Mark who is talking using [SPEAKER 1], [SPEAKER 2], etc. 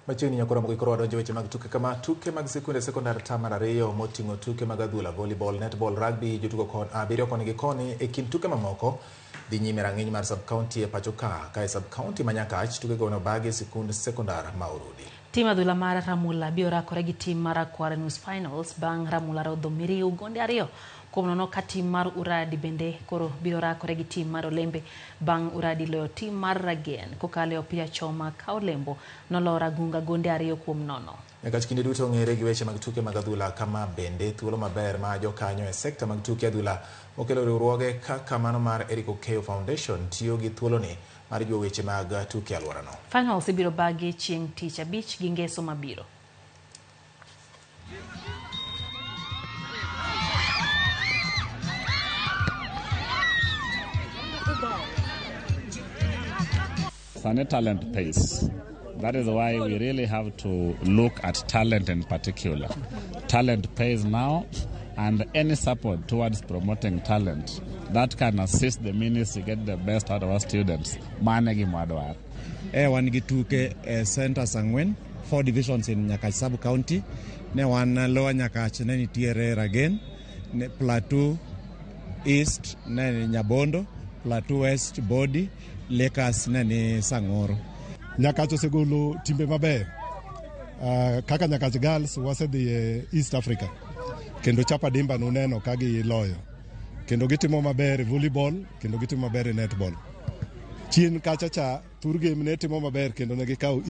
[SPEAKER 1] Machiegni nyakoro Ramogi koro wadonjo weche mag tuke kama tuke mag sikunde sekondar tamar ariyo moting'o tuke mag adhula, volleyball, netball, rugby, jotugo kon abiriyo koni gi koni e kind tuke mamoko dhi nyime rang'iny mar sub-county e pacho ka e sub-county ma Nyakach tuke go nobagi sikund sekondar ma Orudi.
[SPEAKER 2] Tim adhula mar Ramula biro rakore gi tim mar Akwar nus finals bang' Ramula rodho Miriu gonde ariyo kuom nono ka tim mar Uradi bende koro biro rakore gi tim mar Olembe bang' Uradi loyo tim mar Ragen kokalo e opira choma ka Olembo noloo Ragunga gonde ariyo kuom nono.
[SPEAKER 1] Nyakach kinde duto ng'ere gi weche mag tuke mag adhula kama bende thuolo maber ma jokanyo e sekta mag tuke adhula okelo riwruoge kaka mano mar Eric Okeyo Foundation tiyo gi thuoloni mar jiwo weche mag tuke alworano.
[SPEAKER 2] Finals ibiro bagi chieng' tich abich gi ngeso mabiro.
[SPEAKER 3] Sane talent pays. That is why we really have to look at talent in particular. Talent pays now, and any support towards promoting talent that can assist the ministry get the best out of our students. Manegi madwar.
[SPEAKER 4] Wan gi tuke centers ang'wen, 4 divisions in Nyakach sub-county. Ne wan lower Nyakach ne nitiere Ragen, ne Plateau East ne Nyabondo, Plateau West Body, Lakers ne ni Sang'oro.
[SPEAKER 5] Nyakach osegolo timbe maber. Kaka Nyakach Girls wasedhi East Africa. Kendo chapa dimba nuneno ka giloyo. Kendo gitimo maber volleyball, kendo gitimo maber netball. Chien kacha cha Turgem ne timo maber kendo ne gikawo